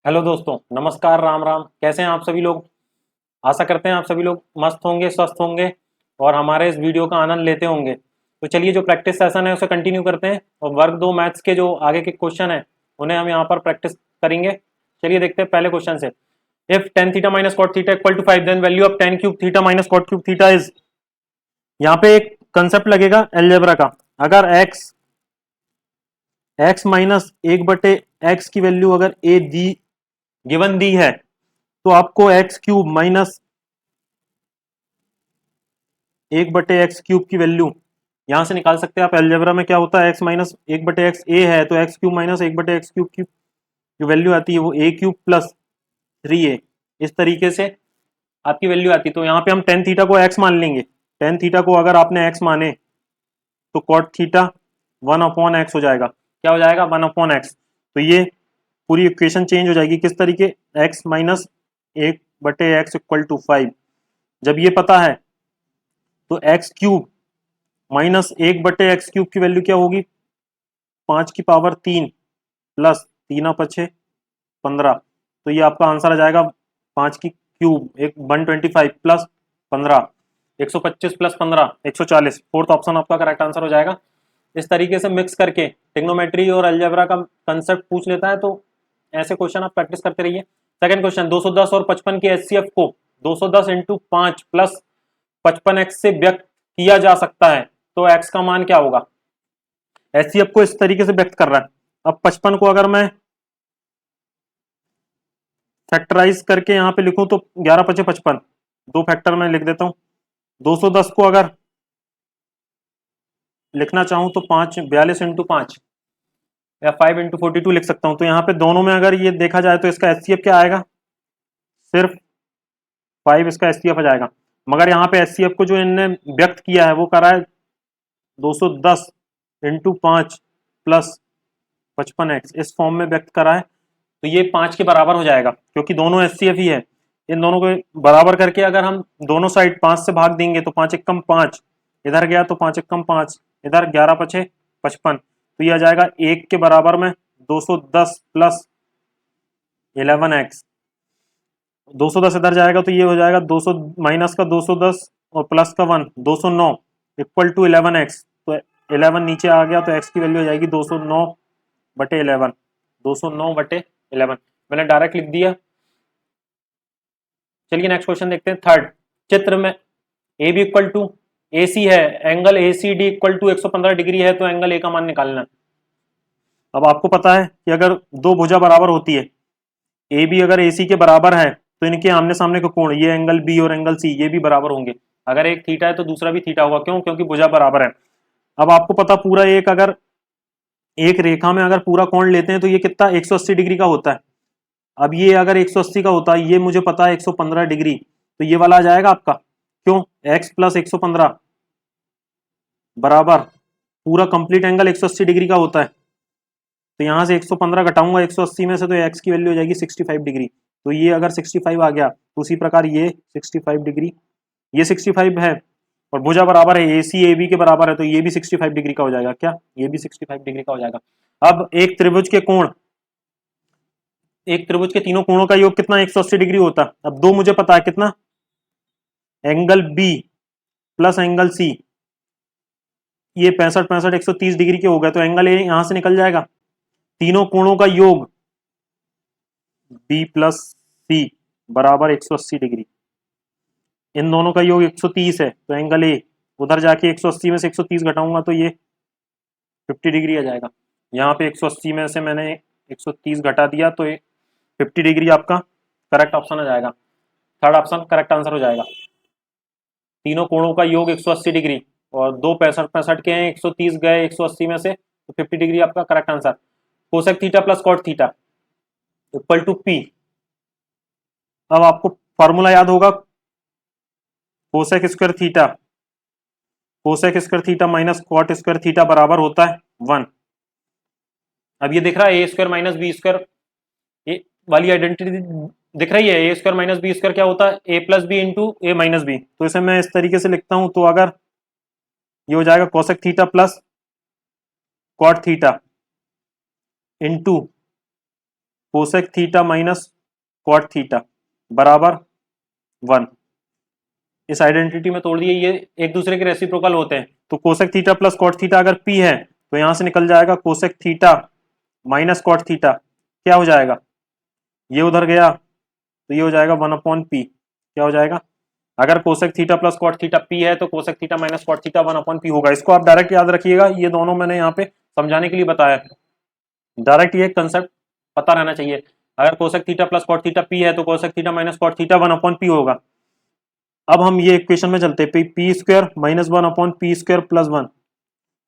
Hello दोस्तों, नमस्कार, राम राम। कैसे हैं आप सभी लोग? आशा करते हैं आप सभी लोग मस्त होंगे, स्वस्थ होंगे और हमारे इस वीडियो का आनंद लेते होंगे। तो चलिए, जो प्रैक्टिस सेशन है उसे कंटिन्यू करते हैं और वर्ग 2 मैथ्स के जो आगे के क्वेश्चन हैं उन्हें हम यहाँ पर प्रैक्टिस करेंगे। चलिए देखते हैं पहले क्वेश्चन से। If tan theta minus cot theta equal to 5 then value of tan cube theta minus cot cube theta is. यहाँ पे एक कंसेप्ट लगेगा एलजेब्रा का। अगर एक्स माइनस एक बटे एक्स की वैल्यू अगर ए दी गिवन दी है तो आपको एक्स क्यूब माइनस एक बटे एक्स क्यूब की वैल्यू यहां से निकाल सकते हैं आप। एलजेब्रा में क्या होता है, एक्स माइनस एक बटे एक्स ए है तो एक्स क्यूब माइनस एक बटे एक्स क्यूब की जो वैल्यू आती है वो ए क्यूब प्लस 3a, इस तरीके से आपकी वैल्यू आती है। तो यहाँ पे हम टेन थीटा को एक्स मान लेंगे। टेन थीटा को अगर आपने एक्स माने तो cot theta one upon X हो जाएगा। क्या हो जाएगा? One upon X. तो ये पूरी इक्वेशन चेंज हो जाएगी। किस तरीके? एक्स माइनस एक बटे एक्स इक्वल टू 5। जब ये पता है तो एक्स क्यूब माइनस एक बटे एक्स क्यूब की वैल्यू क्या होगी? 5 की पावर 3 प्लस 3 पछे 15। तो ये आपका आंसर आ जाएगा 5 की क्यूब एक 125 प्लस 15, 125 प्लस 15 140। फोर्थ ऑप्शन आपका करेक्ट आंसर हो जाएगा। इस तरीके से मिक्स करके टिग्नोमेट्री और अलजेब्रा का कंसेप्ट पूछ लेता है, तो ऐसे क्वेश्चन आप प्रैक्टिस करते रहिए। सेकंड क्वेश्चन, 210 और 55 के एचसीएफ को 210 इंटू 5 प्लस 55x से व्यक्त किया जा सकता है, तो x का मान क्या होगा? एचसीएफ को इस तरीके से व्यक्त कर रहा है। अब 55 को अगर मैं फैक्टराइज करके यहाँ पे लिखूं तो 11 पचे 55, दो फैक्टर में लिख देता हूं। 210 को अगर लिखना चाहूं तो 42 इंटू 5 या 5 इंटू 42 लिख सकता हूं। तो यहाँ पे दोनों में अगर ये देखा जाए तो इसका एचसीएफ क्या आएगा? सिर्फ 5 इसका एचसीएफ आ जाएगा। मगर यहाँ पे एचसीएफ को जो इनने व्यक्त किया है वो करा है 210 इंटू 5 प्लस 55x, इस फॉर्म में व्यक्त करा है। तो ये 5 के बराबर हो जाएगा क्योंकि दोनों एचसीएफ ही है। इन दोनों को बराबर करके अगर हम दोनों साइड 5 से भाग देंगे तो 5 एकम 5, इधर गया तो 5 एकम 5, इधर 11 पचे 55। तो ये आ जाएगा 1 के बराबर में 210 प्लस 11x। 210 इधर जाएगा तो ये हो जाएगा 200 माइनस का 210 और प्लस का 1 209 इक्वल टू 11x। तो 11 नीचे आ गया तो x की वैल्यू हो जाएगी 209/11। 209/11 मैंने डायरेक्ट लिख दिया। चलिए नेक्स्ट क्वेश्चन देखते हैं। थर्ड, चित्र में A B equal to A C है, angle A C D equal to 115 degree है, तो एंगल ए का मान निकालना है। अब आपको पता है कि अगर दो भुजा बराबर होती है, ए बी अगर ए सी के बराबर है तो इनके आमने सामने का कोण, ये एंगल बी और एंगल सी, ये भी बराबर होंगे। अगर एक थीटा है तो दूसरा भी थीटा होगा। क्यों? क्योंकि भुजा बराबर है। अब आपको पता पूरा एक अगर एक रेखा में अगर पूरा कोण लेते हैं तो ये कितना 180 डिग्री का होता है। अब ये अगर 180 का होता है, ये मुझे पता है 115 डिग्री, तो ये वाला आ जाएगा आपका। क्यों? x प्लस 115 बराबर पूरा कंप्लीट एंगल 180 डिग्री का होता है। तो यहां से 115 घटाऊंगा 180 में से तो x की वैल्यू हो जाएगी 65 डिग्री। तो ये अगर 65 आ गया तो उसी प्रकार ये 65 डिग्री, ये 65 है और भुजा बराबर है, ए सी ए बी के बराबर है, तो ये भी 65 डिग्री का हो जाएगा। क्या? ये भी 65 डिग्री का हो जाएगा। अब एक त्रिभुज के कोण, एक त्रिभुज के तीनों कोणों का योग कितना? 180 डिग्री होता है। अब दो मुझे पता है कितना, angle B plus angle C, ये 65 130 डिग्री के हो गए, तो एंगल ए यहां से निकल जाएगा। तीनों कोणों का योग बी प्लस सी बराबर 180 डिग्री, इन दोनों का योग 130 है, तो एंगल ए उधर जाके 180 में से 130 घटाऊंगा तो ये 50 डिग्री आ जाएगा। यहाँ पे 180 में से मैंने 130 घटा दिया तो ये 50 डिग्री आपका करेक्ट ऑप्शन आ जाएगा। थर्ड ऑप्शन करेक्ट आंसर हो जाएगा। तीनों कोणों का योग 180 डिग्री और दो 65 के हैं, 130 गए 180 में से, तो 50 डिग्री आपका correct answer. Cosec theta plus cot theta equal to P. अब आपको फॉर्मूला याद होगा, cosec square theta, cosec square theta minus cot square theta बराबर होता है 1। अब ये दिख रहा है A square minus B square, ये वाली आइडेंटिटी दिख रही है। A square minus B square क्या होता है? A plus B into A minus B. तो इसे मैं इस तरीके से लिखता हूं, तो अगर ये हो जाएगा cosec theta plus cot theta into cosec theta minus cot theta बराबर 1। इस आइडेंटिटी में तोड़ दिए, ये एक दूसरे के रेसिप्रोकल होते हैं। तो cosec theta plus cot theta अगर पी है तो यहां से निकल जाएगा cosec theta minus cot theta, क्या हो जाएगा, ये उधर गया तो ये हो जाएगा 1/p। क्या हो जाएगा, अगर cosec theta plus cot theta P है तो cosec theta minus cot theta 1/p होगा। इसको आप डायरेक्ट याद रखिएगा, ये दोनों मैंने यहाँ पे समझाने के लिए बताया है। डायरेक्ट ये कंसेप्ट पता रहना चाहिए। अगर cosec theta plus cot theta P है तो cosec theta minus cot theta 1/p होगा। अब हम ये इक्वेशन में चलते हैं, p square minus 1/p square plus 1।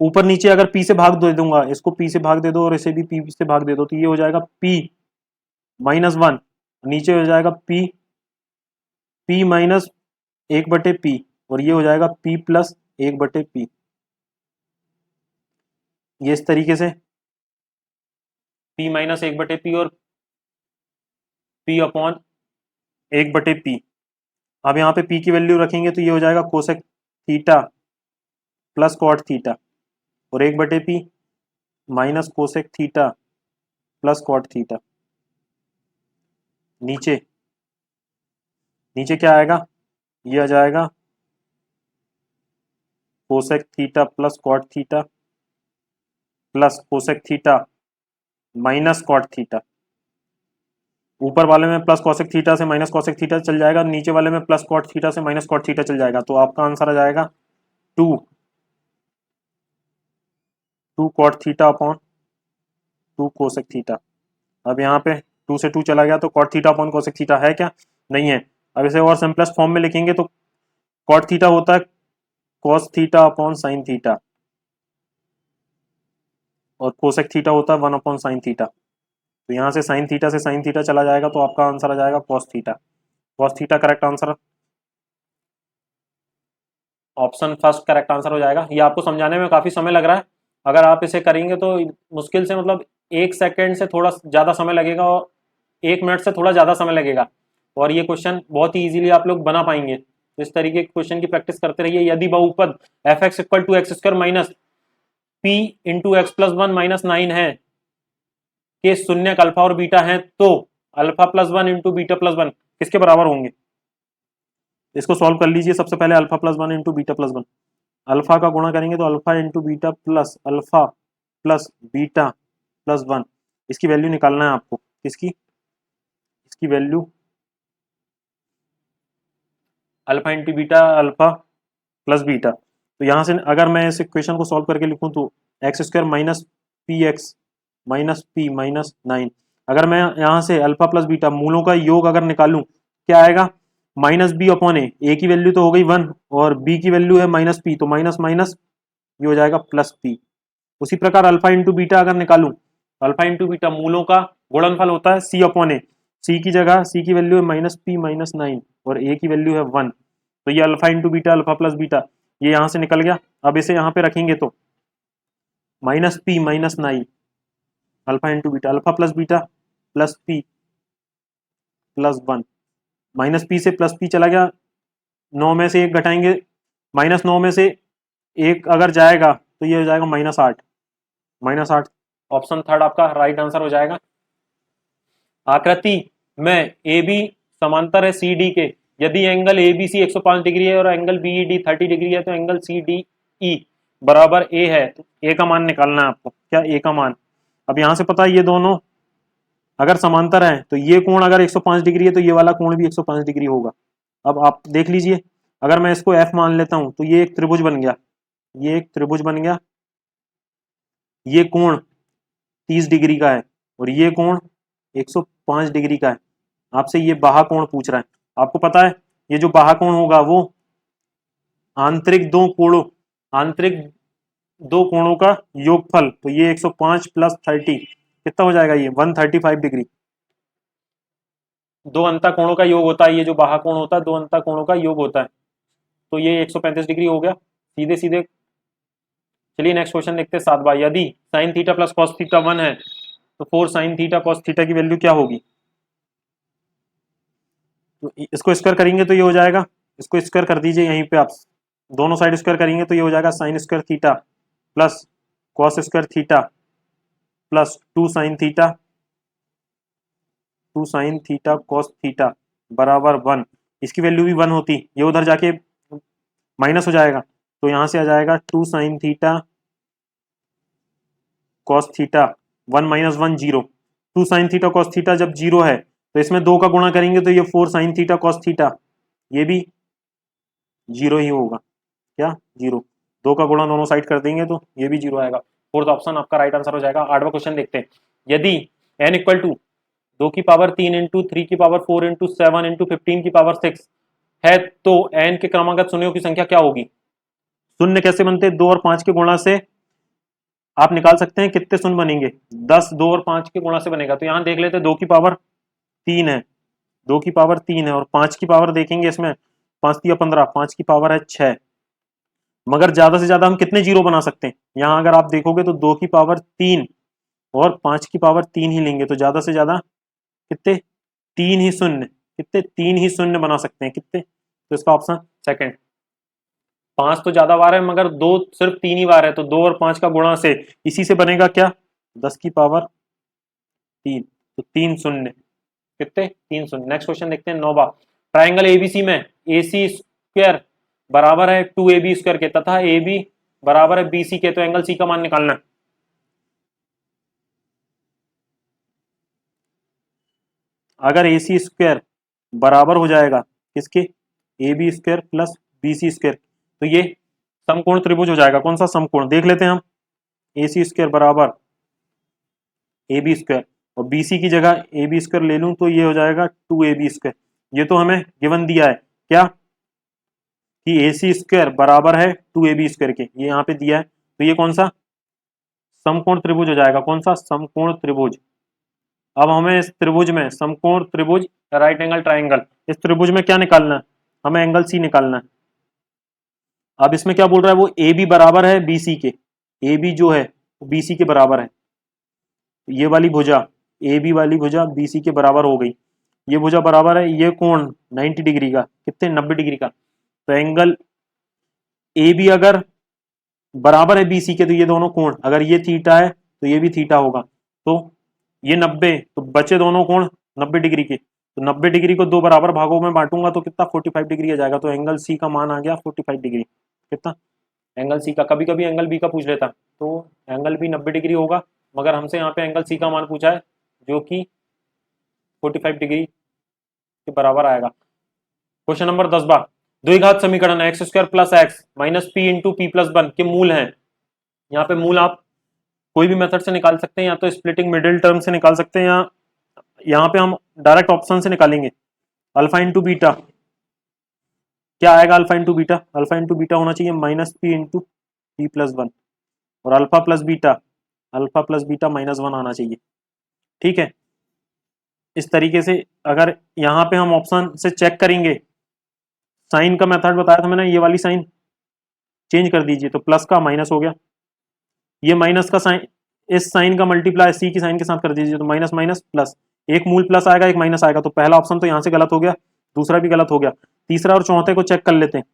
ऊपर नीचे अगर p से भाग दे दूंगा, इसको p से भाग दे दो और इसे भी p से भाग दे दो, तो ये हो जाएगा p माइनस 1, नीचे हो जाएगा p माइनस 1/p और ये हो जाएगा p प्लस 1/p। ये इस तरीके से p माइनस 1/p और p अपॉन 1/p। अब यहाँ पे p की वैल्यू रखेंगे तो ये हो जाएगा cosec theta plus cot theta और 1/p minus cosec theta plus cot theta. नीचे नीचे क्या आएगा, ये आ जाएगा cosec theta plus cot theta plus cosec theta minus cot theta. ऊपर वाले में प्लस कोसेक थीटा से माइनस कोसेक थीटा चल जाएगा, नीचे वाले में प्लस कॉट थीटा से माइनस कॉट थीटा चल जाएगा। तो आपका आंसर आ जाएगा 2 cot theta upon 2 cosec theta. अब यहाँ पे 2 से 2 चला गया तो cot theta upon cosec theta है क्या, नहीं है। अब इसे और सिंपलेस्ट फॉर्म में लिखेंगे तो कॉट थीटा होता है cos theta upon sine theta और कोसेक थीटा होता है 1/sin थीटा। तो यहाँ से साइन थीटा चला जाएगा तो आपका आंसर आ जाएगा cos theta. Cos theta correct answer, option first correct answer हो जाएगा। ये आपको समझाने में काफी समय लग रहा है, अगर आप इसे करेंगे तो मुश्किल से मतलब 1 सेकेंड से थोड़ा ज्यादा समय लगेगा और 1 मिनट से थोड़ा ज्यादा समय लगेगा और ये क्वेश्चन बहुत ही इजीली आप लोग बना पाएंगे। तो इस तरीके के क्वेश्चन की प्रैक्टिस करते रहिए। यदि बहुपद f x equal to x square minus P into x plus 1 minus 9 है के शून्यक अल्फा और बीटा है तो alpha plus 1 into beta plus 1 किसके बराबर होंगे। इसको सॉल्व कर लीजिए। सबसे पहले alpha plus 1 into beta plus 1, alpha का गुणा करेंगे तो alpha into beta plus alpha plus beta plus 1। इसकी वैल्यू निकालना है आपको, किसकी, इसकी value alpha into beta alpha plus beta. तो यहाँ से अगर मैं इस इक्वेशन को सॉल्व करके लिखूं तो x square minus P x minus P minus 9। अगर मैं यहाँ से अल्फा प्लस बीटा मूलों का योग अगर निकालूं क्या आएगा, माइनस बी अपॉन ए की वैल्यू तो हो गई 1 और बी की वैल्यू है माइनस पी, तो माइनस माइनस ये हो जाएगा प्लस पी। उसी प्रकार अल्फा इंटू बीटा अगर निकालूं, अल्फा इंटू बीटा मूलों का गुणनफल होता है सी अपॉन ए, सी की जगह सी की वैल्यू है माइनस पी माइनस 9 और ए की वैल्यू है 1। तो ये alpha into beta alpha plus beta ये यहाँ से निकल गया। अब इसे यहाँ पे रखेंगे तो minus P minus 9 alpha into beta alpha plus beta plus P plus 1, minus P से प्लस पी चला गया, 9 में से 1 घटाएंगे, माइनस 9 में से 1 अगर जाएगा तो ये हो जाएगा -8, -8। ऑप्शन थर्ड आपका राइट आंसर हो जाएगा। आकृति में ए बी समांतर है सी डी के, यदि angle A B C 105 degree है और एंगल बी डी 30 डिग्री है तो एंगल सी डी ई बराबर ए है। तो ए का मान निकालना है आपको, क्या ए का मान। अब यहां से पता है ये दोनों अगर समांतर है तो ये कोण अगर 105 डिग्री है तो ये वाला कोण भी 105 डिग्री होगा। अब आप देख लीजिए, अगर मैं इसको एफ मान लेता हूं तो ये एक त्रिभुज बन गया, ये एक त्रिभुज बन गया, ये कोण 30 डिग्री का है और ये कोण 105 डिग्री का है। आपसे ये बाहा कोण पूछ रहा है, आपको पता है ये जो बाहा कोण होगा वो आंतरिक दो कोणों का योगफल, तो ये 105 प्लस 30 कितना हो जाएगा, ये 135 डिग्री। दो अंतः कोणों का योग होता है, ये जो बाहा कोण होता है दो अंतः कोणों का योग होता है, तो ये 135 डिग्री हो गया सीधे सीधे। चलिए नेक्स्ट क्वेश्चन देखते हैं 7 बार। यदि sine theta plus cos theta 1 है तो 4 साइन थीटा कॉस थीटा की वैल्यू क्या होगी। तो इसको स्क्वायर करेंगे तो ये हो जाएगा, इसको स्क्वायर कर दीजिए यहीं पे आप, दोनों साइड स्क्वायर करेंगे तो ये हो जाएगा sine square theta plus cos square theta plus 2 sine theta 2 sine theta cos theta बराबर 1, इसकी वैल्यू भी 1 होती, ये उधर जाके माइनस हो जाएगा, तो यहां से आ जाएगा 2 sine theta cos theta 1 minus 1 0। 2 sine theta cos theta जब 0 है तो इसमें 2 का गुणा करेंगे तो ये 4 साइन थीटा कॉस थीटा, ये भी 0 ही होगा, क्या 0, 2 का गुणा दोनों साइड कर देंगे तो ये भी 0 आएगा। फोर्थ ऑप्शन आपका राइट आंसर हो जाएगा। आठवां क्वेश्चन देखते हैं, यदि n इक्वल टू 2 की पावर 3 इंटू 3 की पावर 4 इंटू 7 इंटू 15 की पावर 6 है तो n के क्रमागत शून्यों की संख्या क्या होगी। शून्य कैसे बनते हैं, 2 और 5 के गुणा से आप निकाल सकते हैं कितने शून्य बनेंगे, 10 2 और 5 के गुणा से बनेगा। तो यहां देख लेते हैं 2 की पावर 3 है, 2 की पावर 3 है और 5 की पावर देखेंगे इसमें 5 या 15, 5 की पावर है 6, मगर ज्यादा से ज्यादा हम कितने जीरो बना सकते हैं, यहां अगर आप देखोगे तो 2 की पावर 3 और 5 की पावर 3 ही लेंगे तो ज्यादा से ज्यादा कितने, 3 ही शून्य, कितने 3 ही शून्य बना सकते हैं कितने, तो इसका ऑप्शन सेकंड। 5 तो ज्यादा बार है मगर 2 सिर्फ 3 ही बार है, तो 2 और 5 का गुणा से इसी से बनेगा क्या 10 की पावर 3, तो 3 शून्य, कितने 3 शून्य। नेक्स्ट क्वेश्चन देखते हैं 9वां, ट्राइंगल एबीसी में ए सी स्क्वायर बराबर है 2AB स्क्वायर के तथा AB बराबर है BC के, तो एंगल सी का मान निकालना है। अगर ए सी स्क्वायर बराबर हो जाएगा किसके, AB square plus BC square, तो ये समकोण त्रिभुज हो जाएगा। कौन सा समकोण देख लेते हैं हम, ए सी स्क्वायर बराबर AB स्क्वायर और BC की जगह AB स्क्वायर ले लूं तो ये हो जाएगा 2AB स्क्वायर। ये तो हमें गिवन दिया है क्या कि ए सी स्क्वायर बराबर है 2AB स्क्वायर के, ये यहाँ पे दिया है, तो ये कौन सा समकोण त्रिभुज हो जाएगा, कौन सा समकोण त्रिभुज। अब हमें इस त्रिभुज में समकोण त्रिभुज राइट एंगल ट्राइंगल, इस त्रिभुज में क्या निकालना है, हमें एंगल सी निकालना है। अब इसमें क्या बोल रहा है, वो ए बी बराबर है BC के, ए बी जो है BC के बराबर है, ये वाली भुजा ए बी वाली भुजा BC के बराबर हो गई, ये भुजा बराबर है ये कोण 90 डिग्री का, कितने 90 डिग्री का, तो एंगल ए बी अगर बराबर है BC के तो ये दोनों कोण, अगर ये थीटा है तो ये भी थीटा होगा, तो ये 90, तो बचे दोनों कोण 90 डिग्री के, तो 90 डिग्री को दो बराबर भागों में बांटूंगा तो कितना 45 डिग्री आ जाएगा, तो एंगल सी का मान आ गया 45 डिग्री। कितना एंगल सी का, कभी कभी एंगल बी का पूछ लेता तो एंगल बी 90 डिग्री होगा, मगर हमसे यहाँ पे एंगल सी का मान पूछा है जो कि 45 डिग्री के बराबर आएगा। क्वेश्चन नंबर 10 द्विघात समीकरण x square plus x minus P into P plus one के मूल हैं। यहाँ पे मूल आप कोई भी मेथड से निकाल सकते हैं, या तो स्प्लिटिंग मिडिल टर्म से निकाल सकते हैं, या यहाँ पे हम डायरेक्ट ऑप्शन से निकालेंगे। अल्फा इंटू बीटा क्या आएगा, अल्फा इंटू बीटा होना चाहिए minus P into P plus one, और alpha plus beta minus one आना चाहिए। ठीक है, इस तरीके से अगर यहाँ पे हम ऑप्शन से चेक करेंगे, साइन का मेथड बताया था मैंने, ये वाली साइन चेंज कर दीजिए तो प्लस का माइनस हो गया, ये माइनस का साइन इस साइन का मल्टीप्लाई सी की साइन के साथ कर दीजिए तो माइनस माइनस प्लस, एक मूल प्लस आएगा एक माइनस आएगा, तो पहला ऑप्शन तो यहाँ से गलत हो गया, दूसरा भी गलत हो गया, तीसरा और चौथे को चेक कर लेते हैं।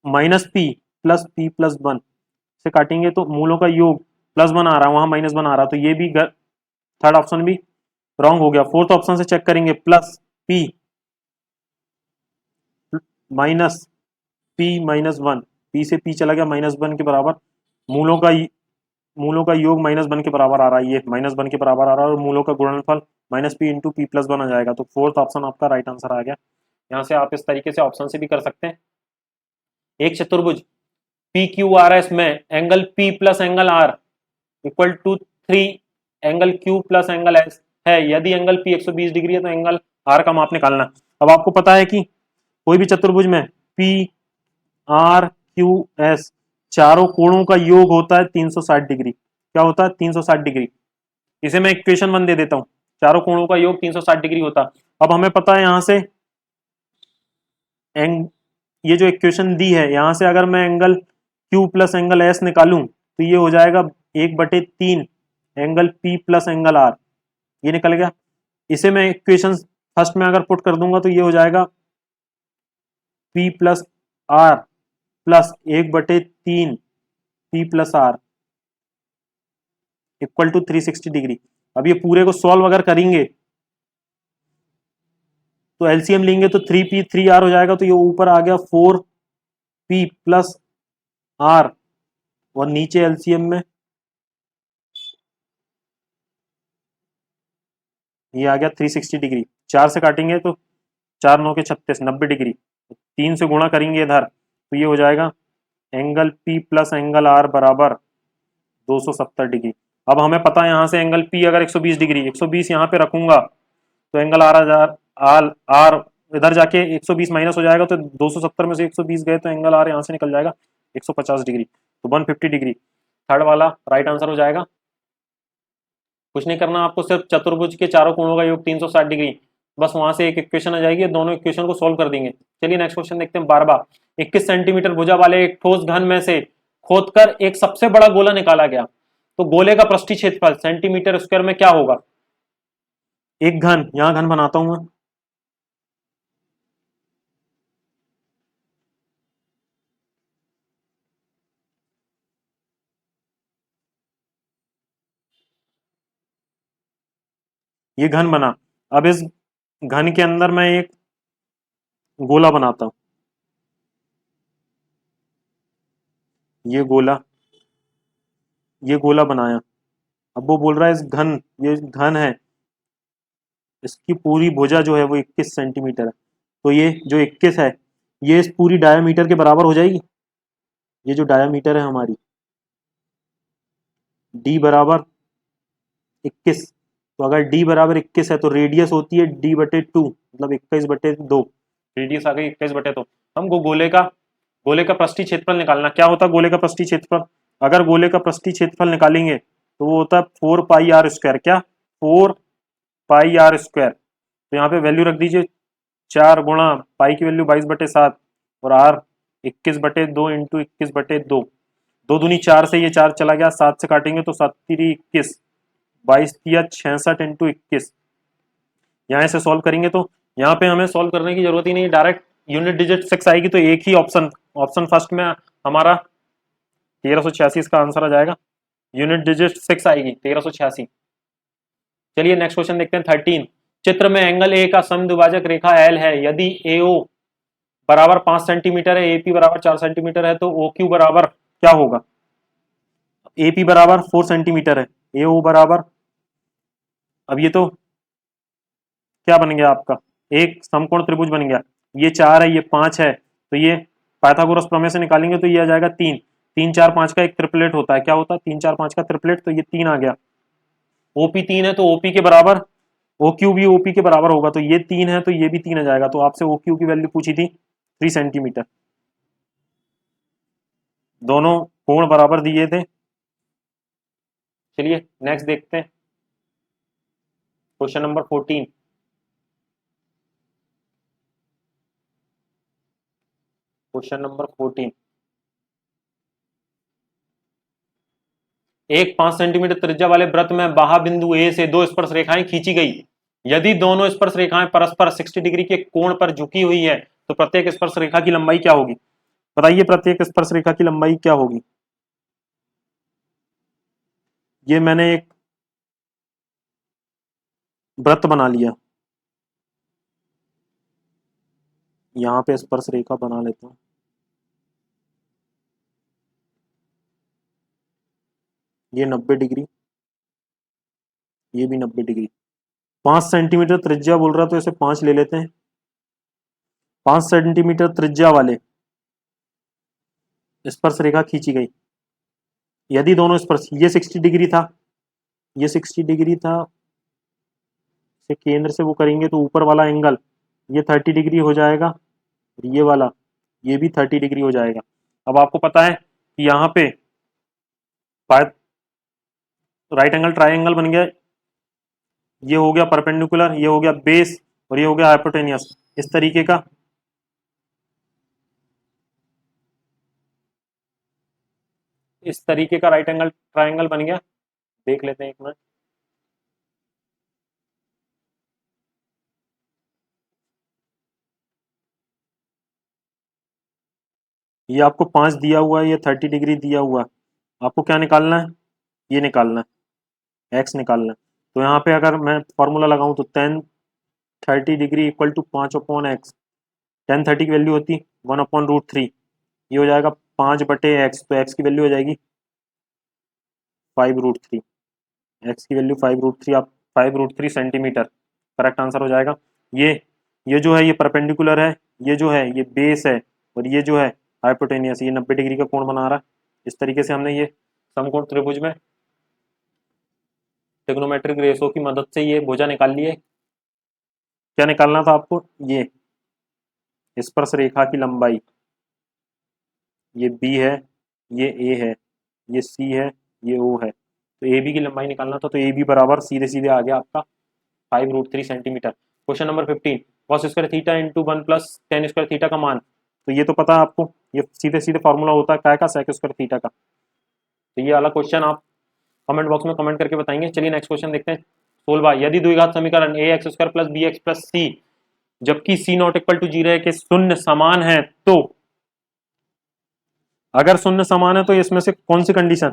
माइनस पी प्लस वन से काटेंगे तो मूलों का योग प्लस वन आ रहा है, वहां माइनस वन आ रहा है, तो ये भी थर्ड ऑप्शन भी रॉन्ग हो गया। फोर्थ ऑप्शन से चेक करेंगे, plus P minus one, P से पी चला गया माइनस वन के बराबर, मूलों का योग माइनस वन के बराबर आ रहा है, ये माइनस वन के बराबर आ रहा है, और मूलों का गुणनफल minus P into P plus one आ जाएगा, तो फोर्थ ऑप्शन आपका राइट आंसर आ गया। यहाँ से आप इस तरीके से ऑप्शन से भी कर सकते हैं। एक चतुर्भुज पी क्यू आर एस में angle P plus angle R equal to 3 angle Q plus angle S है, यदि एंगल पी 120 डिग्री है तो एंगल आर का माप निकालना। अब आपको पता है कि कोई भी चतुर्भुज में पी आर क्यू एस चारों कोणों का योग होता है 360 डिग्री। क्या होता है 360 डिग्री, इसे मैं इक्वेशन 1 दे देता हूं, चारों कोणों का योग 360 डिग्री होता। अब हमें पता है यहां से ये जो इक्वेशन दी है, यहां से अगर मैं angle Q plus angle S निकालूं तो ये हो जाएगा 1/3 angle P plus angle R, ये निकल गया। इसे मैं इक्वेशन फर्स्ट में अगर पुट कर दूंगा तो ये हो जाएगा P plus R plus 1/3 P plus R equal to 360 degree. अब ये पूरे को सॉल्व अगर करेंगे तो एलसीएम लेंगे तो 3p 3r हो जाएगा, तो ये ऊपर आ गया 4p प्लस r, और नीचे एलसीएम में ये आ गया 360 डिग्री। 4 से काटेंगे तो 4 9 के 36, 90 डिग्री। 3 से गुणा करेंगे इधर तो ये हो जाएगा angle P plus angle R बराबर 270 डिग्री। अब हमें पता है यहाँ से एंगल P अगर 120 डिग्री, 120 यहाँ पे रखूंगा तो एंगल R इधर जाके 120 माइनस हो जाएगा, तो 270 में से 120 गए तो एंगल R यहाँ से निकल जाएगा 150 डिग्री, तो 150 डिग्री। थर्ड वाला राइट आंसर हो जाएगा। कुछ नहीं करना आपको, सिर्फ चतुर्भुज के चारों कोणों का योग 360 डिग्री, बस वहां से एक इक्वेशन आ जाएगी, दोनों इक्वेशन को सॉल्व कर देंगे। चलिए नेक्स्ट क्वेश्चन देखते हैं। 12वां, 21 सेंटीमीटर भुजा वाले एक ठोस घन में से खोदकर एक सबसे बड़ा गोला निकाला गया, तो गोले का पृष्ठीय क्षेत्रफल सेंटीमीटर स्क्वायर में क्या होगा? एक घन, यहां घन बनाता हूं मैं, ये घन बना। अब इस घन के अंदर मैं एक गोला बनाता हूं, ये गोला बनाया। अब वो बोल रहा है इस घन, ये घन है, इसकी पूरी भुजा जो है वो 21 सेंटीमीटर है, तो ये जो 21 है ये इस पूरी डायामीटर के बराबर हो जाएगी। ये जो डायामीटर है हमारी d बराबर 21, तो अगर d बराबर 21 है तो रेडियस होती है d/2, मतलब 21/2, रेडियस आ गई 21/2। हमको गोले का पृष्ठीय क्षेत्रफल निकालना। क्या होता है गोले का पृष्ठीय क्षेत्रफल? अगर गोले का पृष्ठीय क्षेत्रफल निकालेंगे तो वो होता है 4πr²। क्या? 4πr²। तो यहाँ पे वैल्यू रख दीजिए 4 गुणा पाई की वैल्यू 22/7 और r 21/2 इंटू 21/2, 2 दूनी 4 से ये 4 चला गया, 7 से काटेंगे तो 7 3 21, 22 तिया 66 इंटू 21। यहाँ से सॉल्व करेंगे तो यहाँ पे हमें सॉल्व करने की जरूरत ही नहीं, डायरेक्ट यूनिट डिजिट 6 आएगी, तो एक ही ऑप्शन फर्स्ट में हमारा 1386 इसका आंसर आ जाएगा। यूनिट डिजिट 6 आएगी 1386। चलिए नेक्स्ट क्वेश्चन देखते हैं। 13, चित्र में एंगल ए का समद्विभाजक रेखा एल है, यदि AO बराबर 5 सेंटीमीटर है, AP बराबर 4 सेंटीमीटर है, तो OQ बराबर क्या होगा? AP बराबर 4 सेंटीमीटर है, AO बराबर, अब ये तो क्या बन गया आपका, एक समकोण त्रिभुज बन गया। ये 4 है, ये 5 है, तो ये पाइथागोरस प्रमेय से निकालेंगे तो ये आ जाएगा 3। 3 4 5 का एक ट्रिपलेट होता है। क्या होता है? 3 4 5 का ट्रिपलेट, तो ये 3 आ गया। OP 3 है तो OP के बराबर, OQ भी OP के बराबर होगा, तो ये 3 है तो ये भी 3 आ जाएगा। तो आपसे OQ की वैल्यू पूछी थी 3 सेंटीमीटर। दोनों कोण बराबर दिए थे। चलिए नेक्स्ट देखते हैं क्वेश्चन नंबर 14। क्वेश्चन नंबर 14, एक 5 सेंटीमीटर त्रिज्या वाले वृत्त में बाह्य बिंदु ए से दो स्पर्श रेखाएं खींची गई, यदि दोनों स्पर्श रेखाएं परस्पर 60 डिग्री के कोण पर झुकी हुई है, तो प्रत्येक स्पर्श रेखा की लंबाई क्या होगी? बताइए प्रत्येक स्पर्श रेखा की लंबाई क्या होगी? ये मैंने एक वृत्त बना लिया, यहां पे स्पर्श रेखा बना लेता हूं। ये 90 डिग्री, ये भी 90 डिग्री। 5 सेंटीमीटर त्रिज्या बोल रहा तो इसे 5 ले लेते हैं। 5 सेंटीमीटर त्रिज्या वाले स्पर्श रेखा खींची गई, यदि दोनों स्पर्श, ये 60 डिग्री था, ये 60 डिग्री था, से केंद्र से वो करेंगे तो ऊपर वाला एंगल ये 30 डिग्री हो जाएगा, और ये वाला ये भी 30 डिग्री हो जाएगा। अब आपको पता है कि यहाँ पे राइट एंगल ट्राइंगल बन गया, ये हो गया परपेंडिकुलर, ये हो गया बेस, और ये हो गया हाइपोटेनियस। इस तरीके का राइट एंगल ट्राइंगल बन गया। देख लेते हैं एक मिनट। ये आपको 5 दिया हुआ है, ये 30 डिग्री दिया हुआ है, आपको क्या निकालना है? ये निकालना है, एक्स निकालना है। तो यहाँ पे अगर मैं फॉर्मूला लगाऊं तो tan 30 degree equal to 5/x। Tan 30 की वैल्यू होती 1/√3, ये हो जाएगा 5/x, तो x की वैल्यू हो जाएगी 5√3। x की वैल्यू 5√3, आप 5√3 सेंटीमीटर करेक्ट आंसर हो जाएगा। ये जो है ये परपेंडिकुलर है, ये जो है ये बेस है, और ये जो है हाइपोटेनियस, ये 90 डिग्री का कोण बना रहा है। इस तरीके से हमने ये समकोण त्रिभुज में ट्रिग्नोमेट्रिक रेशो की मदद से ये भुजा निकाल ली है। क्या निकालना था आपको? ये स्पर्श रेखा की लंबाई, ये बी है, ये ए है, ये सी है, ये ओ है, तो ए बी की लंबाई निकालना था। तो ए बी बराबर सीधे सीधे आ गया आपका 5√3 centimetre. Question number 15, cos square theta into 1 plus ten square theta का मान। तो ये तो पता है आपको, ये सीधे सीधे फॉर्मूला होता है काय का? सेक स्क्वायर थीटा का। तो ये वाला क्वेश्चन आप कमेंट बॉक्स में कमेंट करके बताएंगे। चलिए नेक्स्ट क्वेश्चन देखते हैं। 16, यदि द्विघात समीकरण A x square plus B x plus C जबकि सी नॉट इक्वल टू 0 है के शून्य समान है, तो अगर शून्य समान है तो इसमें से कौन सी कंडीशन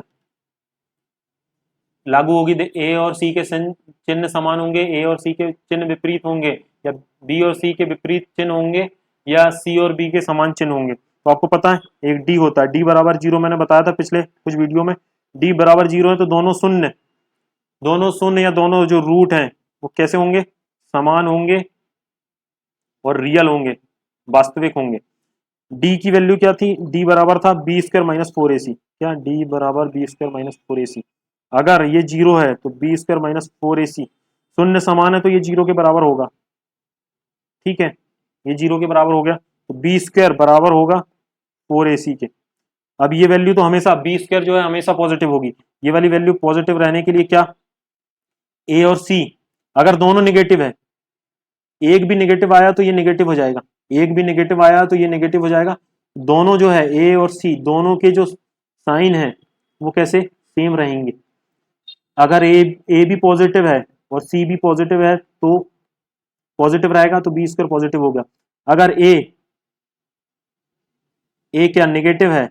लागू होगी? ए और सी के चिन्ह समान होंगे, ए और सी के चिन्ह विपरीत होंगे, या बी और सी के विपरीत चिन्ह होंगे, या सी और बी के समान चिन्ह होंगे। तो आपको पता है एक डी होता है, डी बराबर 0, मैंने बताया था पिछले कुछ वीडियो में। डी बराबर 0 है तो दोनों शून्य या दोनों जो रूट हैं वो कैसे होंगे? समान होंगे और रियल होंगे, वास्तविक होंगे। डी की वैल्यू क्या थी? डी बराबर था बी स्क्वायर माइनस 4ac। क्या? डी बराबर बी स्क्वायर माइनस 4ac। अगर ये 0 है तो बी स्क्वायर माइनस 4ac, शून्य समान है तो ये 0 के बराबर होगा। ठीक है, ये 0 के बराबर हो गया, तो बी स्क्वायर बराबर होगा 4ac के। अब ये वैल्यू तो हमेशा बी स्क्वायर जो है हमेशा पॉजिटिव होगी। ये वाली वैल्यू पॉजिटिव रहने के लिए क्या, ए और सी अगर दोनों निगेटिव है, एक भी नेगेटिव आया तो ये नेगेटिव हो जाएगा, एक भी नेगेटिव आया तो ये नेगेटिव हो जाएगा। दोनों जो है ए और सी दोनों के जो साइन है वो कैसे सेम रहेंगे। अगर ए भी पॉजिटिव है और सी भी पॉजिटिव है तो पॉजिटिव रहेगा, तो बी स्क्वायर पॉजिटिव होगा। अगर ए क्या नेगेटिव है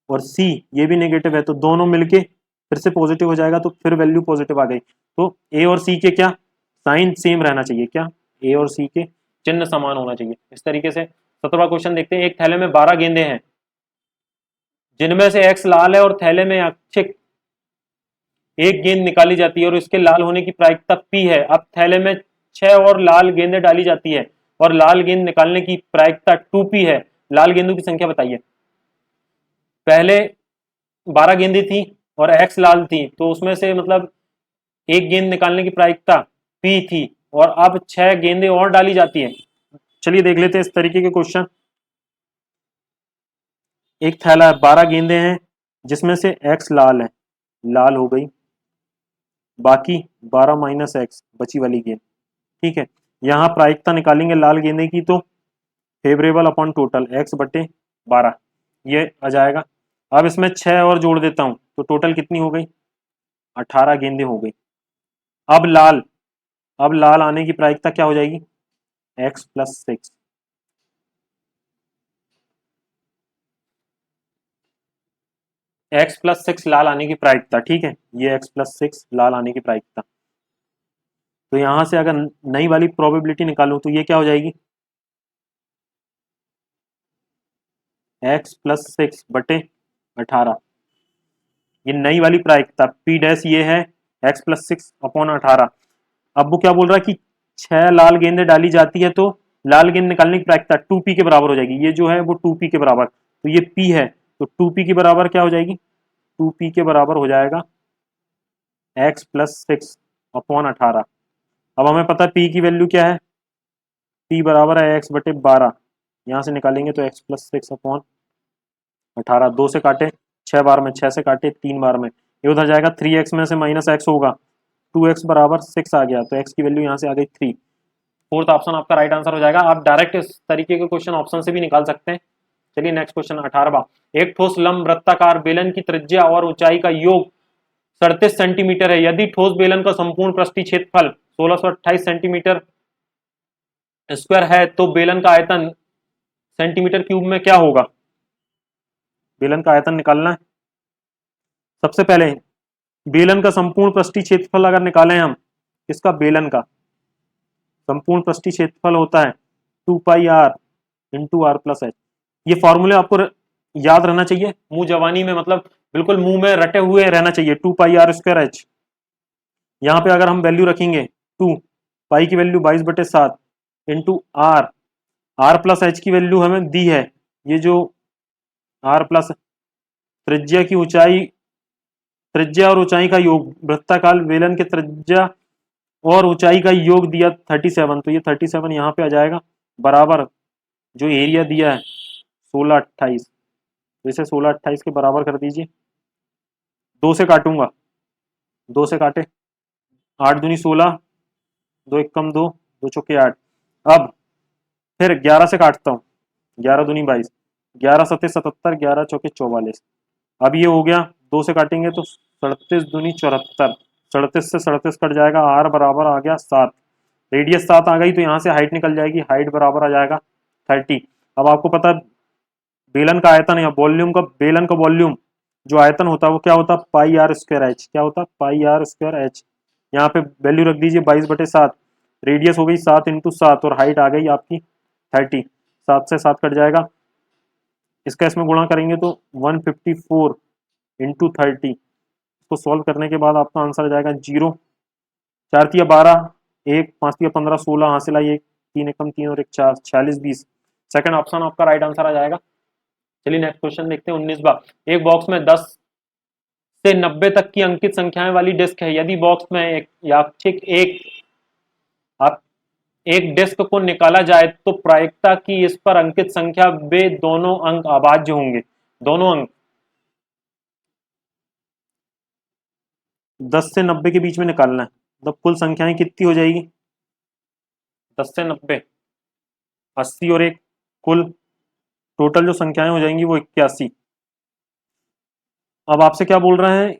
और सी ये भी नेगेटिव है तो दोनों मिलके फिर से पॉजिटिव हो जाएगा, तो फिर वैल्यू पॉजिटिव आ गई। तो ए और सी के क्या साइन सेम रहना चाहिए, क्या ए और सी के चिन्ह समान होना चाहिए। इस तरीके से 17वां क्वेश्चन देखते हैं। एक थैले में 12 गेंदे हैं जिनमें से एक्स लाल है और थैले में यादृच्छिक एक गेंद निकाली जाती है और इसके लाल होने की प्रायिकता पी है। अब थैले में 6 और लाल गेंदें डाली जाती है और लाल गेंद निकालने की प्रायिकता 2p है। लाल गेंदों की संख्या बताइए। पहले 12 गेंदें थी और एक्स लाल थी, तो उसमें से मतलब एक गेंद निकालने की प्रायिकता p थी, और अब 6 गेंदें और डाली जाती है। चलिए देख लेते हैं इस तरीके के क्वेश्चन। एक थैला है, 12 गेंदें हैं जिसमें से एक्स लाल है, लाल हो गई, बाकी 12 माइनस एक्स बची वाली गेंद। ठीक है, यहाँ प्रायिकता निकालेंगे लाल गेंदे की, तो फेवरेबल अपॉन टोटल एक्स बटे 12 ये आ जाएगा। अब इसमें 6 और जोड़ देता हूं तो टोटल कितनी हो गई? 18 गेंदें हो गई। अब लाल आने की प्रायिकता क्या हो जाएगी? X plus 6। एक्स प्लस 6 लाल आने की प्रायिकता। ठीक है, ये एक्स प्लस 6 लाल आने की प्रायिकता। तो यहां से अगर नई वाली प्रोबेबिलिटी निकालूं तो ये क्या हो जाएगी? एक्स प्लस 6 बटे 18, ये नई वाली प्रायिकता पी डैश ये है एक्स प्लस 6 अपॉन 18। अब वो क्या बोल रहा है कि 6 लाल गेंदें डाली जाती है तो लाल गेंद निकालने की प्रायिकता 2p के बराबर हो जाएगी। ये जो है वो 2p के बराबर, तो ये p है, तो 2p के बराबर क्या हो जाएगी? 2p के बराबर हो जाएगा एक्स प्लस 6 अपॉन 18। अब हमें पता है p की वैल्यू क्या है, p बराबर है एक्स बटे 12। यहाँ से निकालेंगे तो एक्स प्लस 6 अपॉन 18, 2 से काटे 6 बार में, 6 से काटे 3 बार में, ये उधर जाएगा 3x में से माइनस एक्स होगा, 2x बराबर 6 आ गया, तो x की वैल्यू यहाँ से आ गई 3। फोर्थ ऑप्शन आपका राइट आंसर हो जाएगा। आप डायरेक्ट इस तरीके के क्वेश्चन ऑप्शन से भी निकाल सकते हैं। चलिए नेक्स्ट क्वेश्चन 18वां। एक ठोस लंब वृत्ताकार बेलन की त्रिज्या और ऊंचाई का योग 37 सेंटीमीटर है। यदि ठोस बेलन का संपूर्ण पृष्ठीय क्षेत्रफल 1628 सेंटीमीटर स्क्वायर है तो बेलन का आयतन सेंटीमीटर क्यूब में क्या होगा? बेलन का आयतन निकालना है। सबसे पहले बेलन का संपूर्ण पृष्ठीय क्षेत्रफल अगर निकालें हम, किसका? बेलन का, संपूर्ण पृष्ठीय क्षेत्रफल होता है 2 pi R into R plus H. ये फॉर्मूले आपको याद रहना चाहिए, मुंह जवानी में, मतलब बिल्कुल मुंह में रटे हुए रहना चाहिए। 2 पाई आर स्क्वायर एच, यहाँ पे अगर हम वैल्यू रखेंगे 2 पाई की value 22/7 into r, r plus h की वैल्यू हमें दी है, ये जो आर प्लस त्रिज्या की ऊंचाई, त्रिज्या और ऊंचाई का योग, वृत्ताकार बेलन के त्रिज्या और ऊंचाई का योग दिया 37, तो ये 37 यहाँ पे आ जाएगा बराबर जो एरिया दिया है 16/28, तो इसे 16/28 के बराबर कर दीजिए। 2 से काटूंगा, 2 से काटे, 8 दूनी 16, 2 एकम 2, 2 चौके 8। अब फिर 11 से काटता हूँ, 11 दूनी 22, 11 सत्ते 77, 11 चौके 44। अब ये हो गया, 2 से काटेंगे तो 37 दूनी 74, 37 से 37 कट जाएगा, आर बराबर आ गया 7, रेडियस 7 आ गई, तो यहाँ से हाइट निकल जाएगी, हाइट बराबर आ जाएगा 30। अब आपको पता है बेलन का आयतन या वॉल्यूम का, बेलन का वॉल्यूम जो आयतन होता है वो क्या होता है, पाई आर स्क्वायर एच। क्या होता है, पाई आर स्क्वायर एच। यहाँ पे वैल्यू रख दीजिए 22/7, रेडियस हो गई 7 इंटू 7 और हाइट आ गई आपकी 30, 7 से 7 कट जाएगा, इसका इसमें गुणा करेंगे तो 154 इंटू 30, इसको सॉल्व करने के बाद आपका आंसर आ जाएगा 0, 4 तिया 12, 1 5 तिया 15, 16 हासिल आई, 1 3 एकम 3 और 1 4, 46 20। सेकंड ऑप्शन आपका राइट आंसर आ जाएगा। चलिए नेक्स्ट क्वेश्चन देखते हैं। 19वां, एक बॉक्स में 10 से 90 तक की अंकित संख्याएं वाली डिस्क है। यदि बॉक्स में एक यादृच्छिक एक डिस्क को निकाला जाए तो प्रायिकता की इस पर अंकित संख्या वे दोनों अंक अभाज्य होंगे। दोनों अंक 10 से 90 के बीच में निकालना है, तो कुल संख्याएं कितनी हो जाएगी, 10 से 90 80 और एक, कुल टोटल जो संख्याएं हो जाएंगी वो 81। अब आपसे क्या बोल रहे हैं,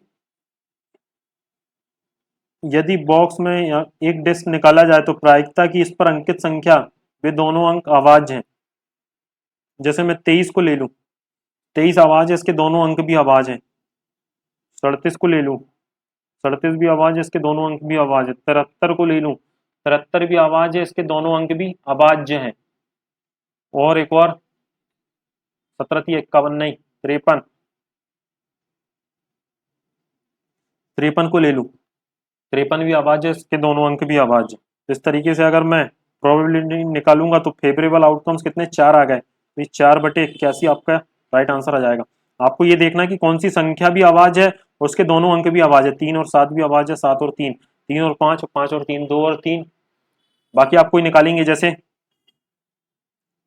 यदि बॉक्स में एक डिस्क निकाला जाए तो प्रायिकता की इस पर अंकित संख्या वे दोनों अंक अभाज्य हैं। जैसे मैं 23 को ले लूं, 23 अभाज्य, इसके दोनों अंक भी अभाज्य हैं। 37 को ले लूं, 37 भी अभाज्य, इसके दोनों अंक भी अभाज्य। 73 को ले लूं, 73 भी अभाज्य, इसके दोनों अंक भी अभाज्य हैं। और एक और 17 51 नहीं 53, 53 को ले लूं, 53 भी अभाज्य, इसके दोनों अंक भी अभाज्य। इस तरीके से अगर मैं प्रोबेबिलिटी निकालूंगा तो फेवरेबल आउटकम्स कितने, 4 आ गए, तो 4/81 आपका राइट आंसर आ जाएगा। आपको ये देखना है कि कौन सी संख्या भी अभाज्य है, उसके दोनों अंक भी अभाज्य है। 3 और 7 भी अभाज्य है, 7 और 3, 3 और 5, 5 और 3, 2 और 3। बाकी आपको निकालेंगे, जैसे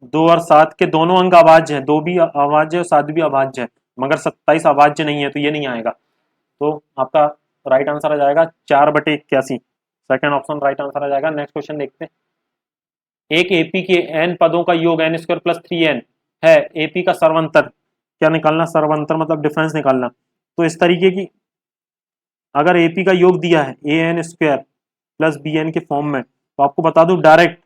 2 और 7 के दोनों अंक अभाज्य हैं, 2 भी अभाज्य है, 7 भी अभाज्य है, मगर 27 अभाज्य नहीं है, तो ये नहीं आएगा। तो आपका राइट आंसर आ जाएगा 4/81, सेकंड ऑप्शन राइट आंसर आ जाएगा। नेक्स्ट क्वेश्चन देखते हैं। एक एपी के n पदों का योग n² + 3n है। एपी का सर्वांतर क्या निकालना, सर्वांतर मतलब डिफरेंस निकालना। तो इस तरीके की अगर एपी का योग दिया है an² + bn के फॉर्म में, तो आपको बता दूं डायरेक्ट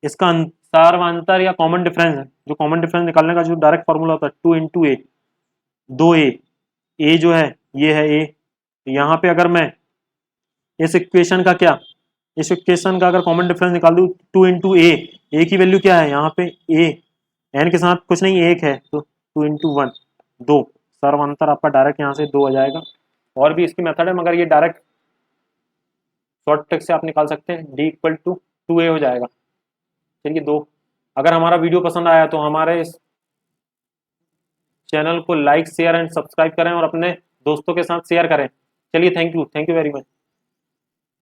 इसका सर्वांतर या कॉमन डिफरेंस है, जो कॉमन डिफरेंस निकालने का जो डायरेक्ट फॉर्मूला होता है 2 × a, 2a, a जो है ये है a। यहाँ पे अगर मैं इस इक्वेशन का क्या, इस इक्वेशन का अगर कॉमन डिफरेंस निकाल दूं 2 × a की वैल्यू क्या है, यहाँ पे a n के साथ कुछ नहीं 1 है, तो 2 × 1 2, सर्वांतर आपका डायरेक्ट यहाँ से 2 आ जाएगा। और भी इसकी मेथड है, मगर ये डायरेक्ट शॉर्ट ट्रिक से आप निकाल सकते हैं, d = 2a हो जाएगा। चलिए 2। अगर हमारा वीडियो पसंद आया तो हमारे इस चैनल को लाइक शेयर एंड सब्सक्राइब करें और अपने दोस्तों के साथ शेयर करें। चलिए थैंक यू वेरी मच।